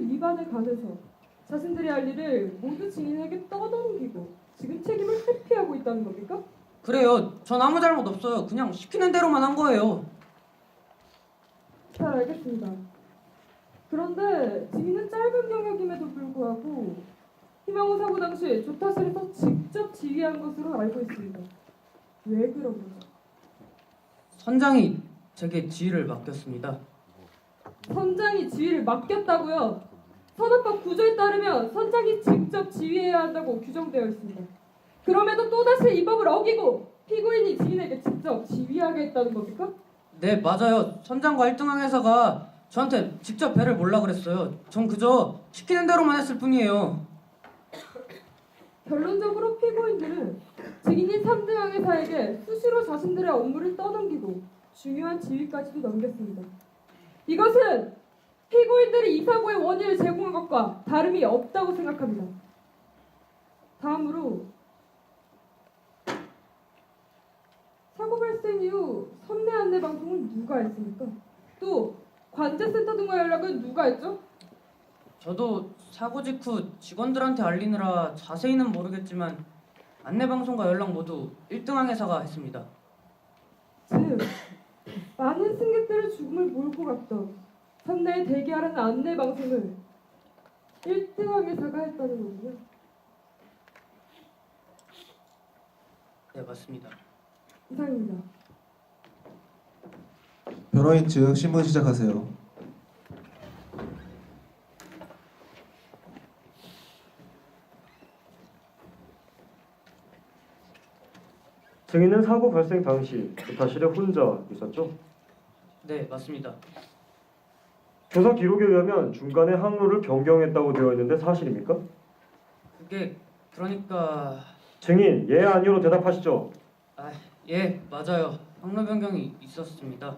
위반에 관해서 자신들이 할 일을 모두 증인에게 떠넘기고 지금 책임을 회피하고 있다는 겁니까? 그래요. 전 아무 잘못 없어요. 그냥 시키는 대로만 한 거예요. 잘 알겠습니다. 그런데 증인은 짧은 경력임에도 불구하고 희명호 사고 당시 조타실에서 직접 지휘한 것으로 알고 있습니다. 왜 그런 거죠? 선장이 제게 지휘를 맡겼습니다. 선장이 지휘를 맡겼다고요? 산업법 9조에 따르면 선장이 직접 지휘해야 한다고 규정되어 있습니다. 그럼에도 또다시 이 법을 어기고 피고인이 증인에게 직접 지휘하게 했다는 겁니까? 네, 맞아요. 선장과 1등항 회사가 저한테 직접 배를 몰라 그랬어요. 전 그저 시키는 대로만 했을 뿐이에요. 결론적으로 피고인들은 증인인 3등항 회사에게 수시로 자신들의 업무를 떠넘기고 중요한 지휘까지도 넘겼습니다. 이것은 피고인들이 이 사고의 원인을 제공한 것과 다름이 없다고 생각합니다. 다음으로 사고 발생 이후 선내 안내 방송은 누가 했습니까? 또 관제센터 등과 연락은 누가 했죠? 저도 사고 직후 직원들한테 알리느라 자세히는 모르겠지만 안내방송과 연락 모두 1등항 회사가 했습니다. 즉, 많은 승객들의 죽음을 몰고 갔던 선내에 대기하라는 안내 방송을 1등항 회사가 했다는 거군요. 네, 맞습니다. 이상입니다. 변호인 측 신문 시작하세요. 증인은 사고 발생 당시 조타실에 혼자 있었죠? 네, 맞습니다. 조사 기록에 의하면 중간에 항로를 변경했다고 되어 있는데 사실입니까? 그게 그러니까 증인 예 아니오로 대답하시죠. 예, 맞아요. 항로 변경이 있었습니다.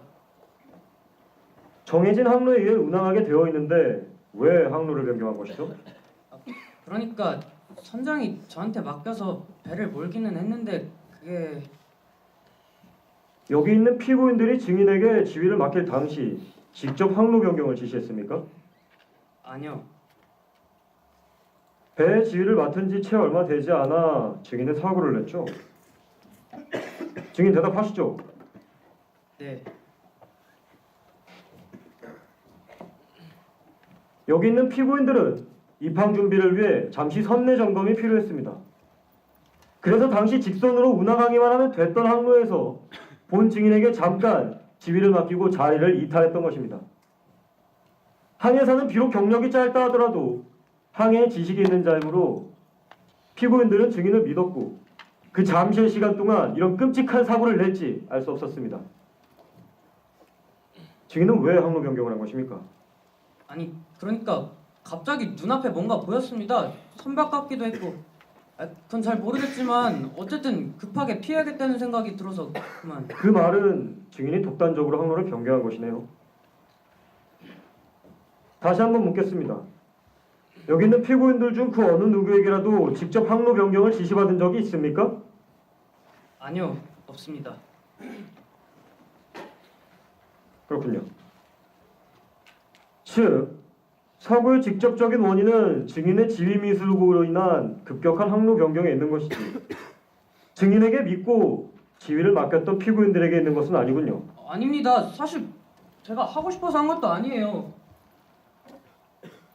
정해진 항로에 의해 운항하게 되어 있는데 왜 항로를 변경한 것이죠? 그러니까 선장이 저한테 맡겨서 배를 몰기는 했는데 그게 여기 있는 피고인들이 증인에게 지휘를 맡길 당시 직접 항로 변경을 지시했습니까? 아니요. 배의 지휘를 맡은 지 채 얼마 되지 않아 증인은 사고를 냈죠. 증인 대답하시죠. 네. 여기 있는 피고인들은 입항 준비를 위해 잠시 선내 점검이 필요했습니다. 그래서 당시 직선으로 운항하기만 하면 됐던 항로에서 본 증인에게 잠깐 지휘를 맡기고 자리를 이탈했던 것입니다. 항해사는 비록 경력이 짧다 하더라도 항해의 지식이 있는 자이므로 피고인들은 증인을 믿었고 그 잠시의 시간 동안 이런 끔찍한 사고를 낼지 알 수 없었습니다. 증인은 왜 항로 변경을 한 것입니까? 아니, 그러니까 갑자기 눈앞에 뭔가 보였습니다. 선박 같기도 했고. 그건 잘 모르겠지만 어쨌든 급하게 피해야겠다는 생각이 들어서 그만. 그 말은 증인이 독단적으로 항로를 변경한 것이네요. 다시 한번 묻겠습니다. 여기 있는 피고인들 중 그 어느 누구에게라도 직접 항로 변경을 지시받은 적이 있습니까? 아니요, 없습니다. 그렇군요. 즉, 사고의 직접적인 원인은 증인의 지휘 미숙으로 인한 급격한 항로 변경에 있는 것이지 증인에게 믿고 지휘를 맡겼던 피고인들에게 있는 것은 아니군요. 아닙니다. 사실 제가 하고 싶어서 한 것도 아니에요.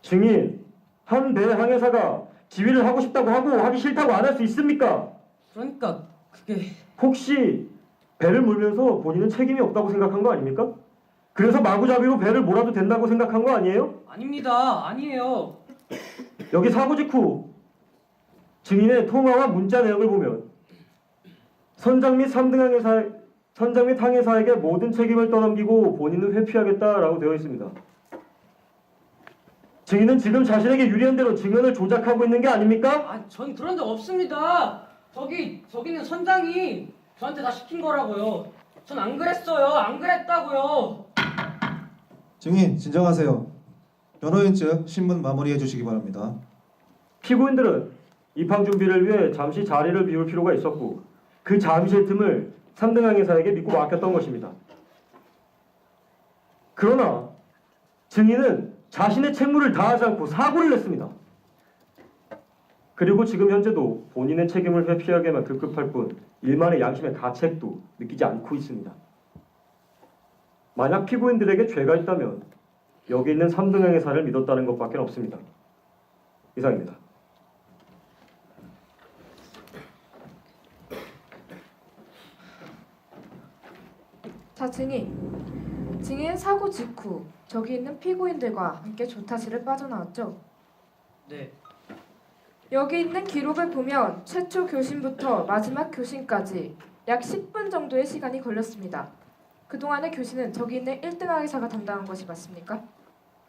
증인, 한 배 항해사가 지휘를 하고 싶다고 하고 하기 싫다고 안 할 수 있습니까? 그러니까 그게 혹시 배를 몰면서 본인은 책임이 없다고 생각한 거 아닙니까? 그래서 마구잡이로 배를 몰아도 된다고 생각한 거 아니에요? 아닙니다. 아니에요. 여기 사고 직후 증인의 통화와 문자 내용을 보면 선장 및 항해사에게 모든 책임을 떠넘기고 본인은 회피하겠다라고 되어 있습니다. 증인은 지금 자신에게 유리한 대로 증언을 조작하고 있는 게 아닙니까? 전 그런 적 없습니다. 저기는 선장이 저한테 다 시킨 거라고요. 전 안 그랬어요. 안 그랬다고요. 증인 진정하세요. 변호인 측 신문 마무리해 주시기 바랍니다. 피고인들은 입항 준비를 위해 잠시 자리를 비울 필요가 있었고 그 잠시의 틈을 3등 항해사에게 믿고 맡겼던 것입니다. 그러나 증인은 자신의 책무를 다하지 않고 사고를 냈습니다. 그리고 지금 현재도 본인의 책임을 회피하게만 급급할 뿐 일만의 양심의 가책도 느끼지 않고 있습니다. 만약 피고인들에게 죄가 있다면 여기 있는 3등형의 사를 믿었다는 것밖에 없습니다. 이상입니다. 자, 증인. 증인 사고 직후 저기 있는 피고인들과 함께 조타실을 빠져나왔죠. 네, 여기 있는 기록을 보면 최초 교신부터 마지막 교신까지 약 10분 정도의 시간이 걸렸습니다. 그동안의 교신은 저기 있는 1등 항해사가 담당한 것이 맞습니까?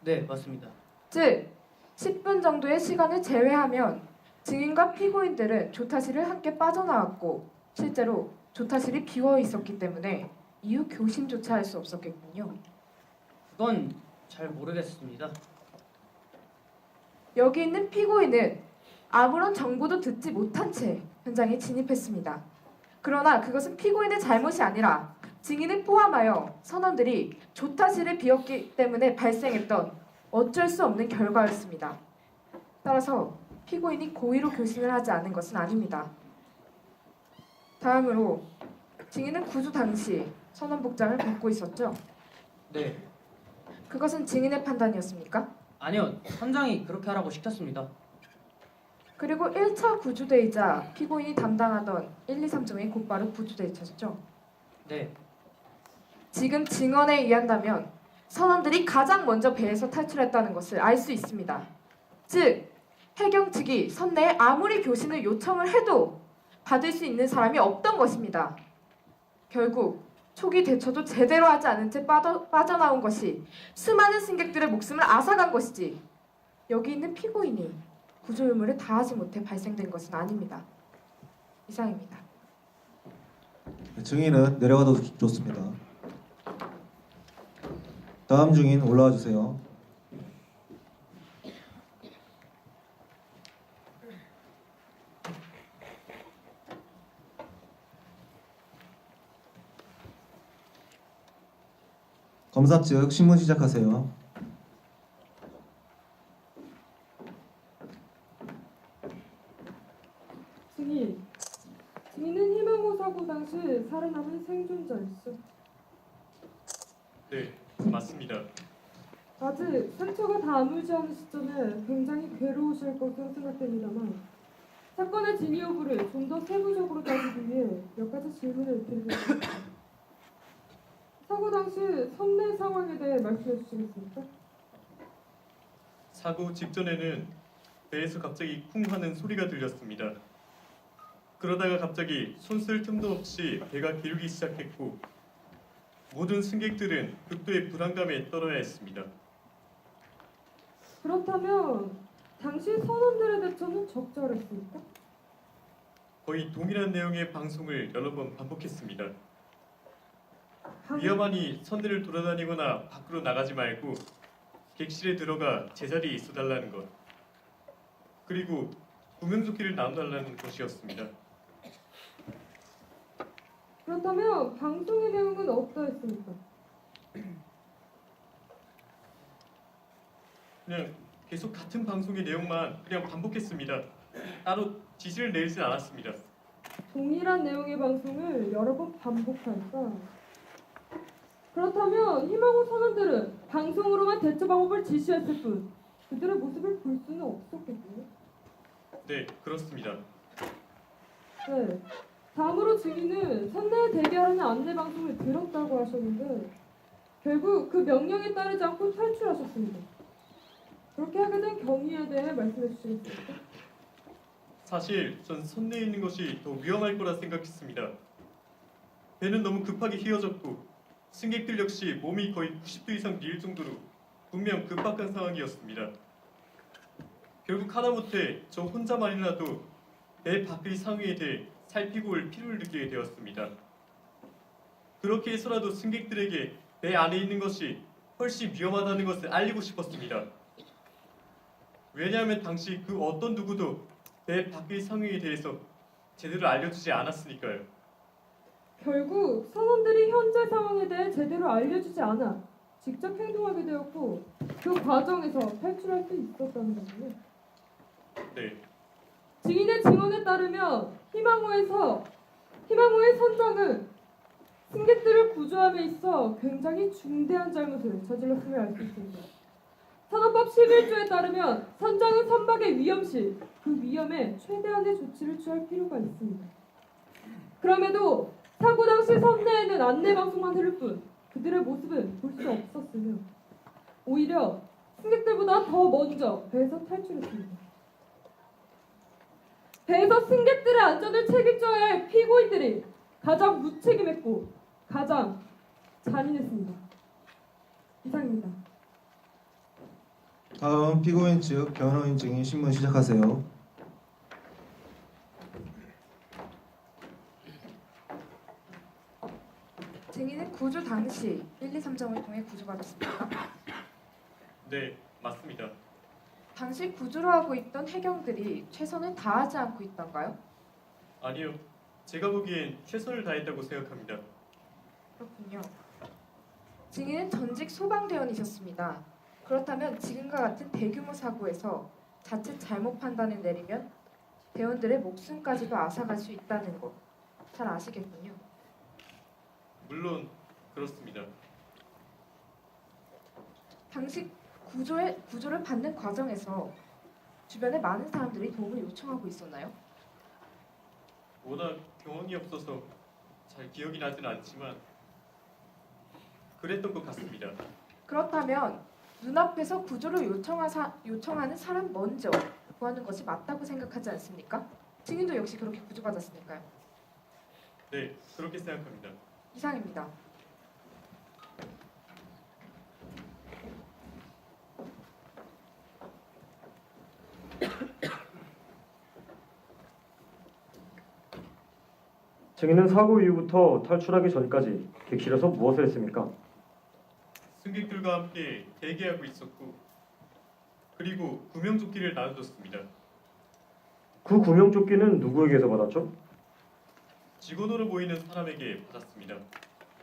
네, 맞습니다. 즉, 10분 정도의 시간을 제외하면 증인과 피고인들은 조타실을 함께 빠져나왔고 실제로 조타실이 비어 있었기 때문에 이후 교신조차 할 수 없었겠군요. 그건 잘 모르겠습니다. 여기 있는 피고인은 아무런 정보도 듣지 못한 채 현장에 진입했습니다. 그러나 그것은 피고인의 잘못이 아니라 증인을 포함하여 선원들이 조타실을 비웠기 때문에 발생했던 어쩔 수 없는 결과였습니다. 따라서 피고인이 고의로 교신을 하지 않은 것은 아닙니다. 다음으로 증인은 구조 당시 선원 복장을 벗고 있었죠. 네, 그것은 증인의 판단이었습니까? 아니요, 선장이 그렇게 하라고 시켰습니다. 그리고 1차 구조대이자 피고인이 담당하던 1, 2, 3종이 곧바로 구조대이셨죠. 네, 지금 증언에 의한다면 선원들이 가장 먼저 배에서 탈출했다는 것을 알 수 있습니다. 즉, 해경 측이 선내에 아무리 교신을 요청을 해도 받을 수 있는 사람이 없던 것입니다. 결국 초기 대처도 제대로 하지 않은 채 빠져나온 것이 수많은 승객들의 목숨을 앗아간 것이지 여기 있는 피고인이 구조 의무를 다하지 못해 발생된 것은 아닙니다. 이상입니다. 증인은 내려가도 좋습니다. 다음 증인 올라와 주세요. 검사 측 신문 시작하세요. 증인은 희망호 사고 당시 살아남은 생존자였어. 네, 맞습니다. 아직 상처가 다 아물지 않은 시점에 굉장히 괴로우실 것으로 생각됩니다만 사건의 진위 여부를 좀 더 세부적으로 따지기 위해 몇 가지 질문을 드리겠습니다. 사고 당시 선내 상황에 대해 말씀해 주시겠습니까? 사고 직전에는 배에서 갑자기 쿵 하는 소리가 들렸습니다. 그러다가 갑자기 손 쓸 틈도 없이 배가 기울기 시작했고 모든 승객들은 극도의 불안감에 떨어야 했습니다. 그렇다면 당시 선원들의 대처는 적절했습니까? 거의 동일한 내용의 방송을 여러 번 반복했습니다. 방- 위험하니 선들을 돌아다니거나 밖으로 나가지 말고 객실에 들어가 제자리에 있어달라는 것, 그리고 구명조끼를 나눠달라는 것이었습니다. 그렇다면 방송의 내용은 어떠했습니까? 그냥 계속 같은 방송의 내용만 그냥 반복했습니다. 따로 지시를 내리진 않았습니다. 동일한 내용의 방송을 여러 번 반복할까? 그렇다면 희망호 선원들은 방송으로만 대처 방법을 지시했을 뿐 그들의 모습을 볼 수는 없었겠군요. 네, 그렇습니다. 네. 다음으로 증인은 선내에 대기하라는 안내 방송을 들었다고 하셨는데 결국 그 명령에 따르지 않고 탈출하셨습니다. 그렇게 하게 된 경위에 대해 말씀해 주시겠습니까? 사실 전 선내에 있는 것이 더 위험할 거라 생각했습니다. 배는 너무 급하게 휘어졌고 승객들 역시 몸이 거의 90도 이상 밀 정도로 분명 급박한 상황이었습니다. 결국 하다못해 저 혼자만이라도 배 밖의 상황에 대해 살피고 올 필요를 느끼게 되었습니다. 그렇게 해서라도 승객들에게 배 안에 있는 것이 훨씬 위험하다는 것을 알리고 싶었습니다. 왜냐하면 당시 그 어떤 누구도 배 밖의 상황에 대해서 제대로 알려주지 않았으니까요. 결국 선원들이 현재 상황에 대해 제대로 알려주지 않아 직접 행동하게 되었고 그 과정에서 탈출할 수 있었다는 거군요. 네, 증인의 증언에 따르면 희망호의 선장은 승객들을 구조함에 있어 굉장히 중대한 잘못을 저질렀음을 알 수 있습니다. 선원법 11조에 따르면 선장은 선박의 위험 시 그 위험에 최대한의 조치를 취할 필요가 있습니다. 그럼에도 사고 당시 선내에는 안내 방송만 흐를 뿐 그들의 모습은 볼 수 없었으며 오히려 승객들보다 더 먼저 배에서 탈출했습니다. 배에서 승객들의 안전을 책임져야 할 피고인들이 가장 무책임했고 가장 잔인했습니다. 이상입니다. 다음 피고인 측 변호인 증인 신문 시작하세요. 증인은 구조 당시 1, 2, 3정을 통해 구조받았습니다. 네, 맞습니다. 당시 구조를 하고 있던 해경들이 최선을 다하지 않고 있던가요? 아니요, 제가 보기엔 최선을 다했다고 생각합니다. 그렇군요. 증인은 전직 소방대원이셨습니다. 그렇다면 지금과 같은 대규모 사고에서 자칫 잘못 판단을 내리면 대원들의 목숨까지도 앗아갈 수 있다는 거 잘 아시겠군요. 물론 그렇습니다. 당시 구조를 받는 과정에서 주변에 많은 사람들이 도움을 요청하고 있었나요? 워낙 경험이 없어서 잘 기억이 나진 않지만 그랬던 것 같습니다. 그렇다면 눈앞에서 구조를 요청하는 사람 먼저 구하는 것이 맞다고 생각하지 않습니까? 증인도 역시 그렇게 구조받았으니까요. 네, 그렇게 생각합니다. 이상입니다. 증인은 사고 이후부터 탈출하기 전까지 객실에서 무엇을 했습니까? 승객들과 함께 대기하고 있었고 그리고 구명조끼를 나눠줬습니다. 그 구명조끼는 누구에게서 받았죠? 직원으로 보이는 사람에게 받았습니다.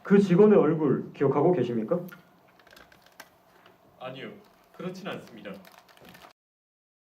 그 직원의 얼굴 기억하고 계십니까? 아니요, 그렇진 않습니다.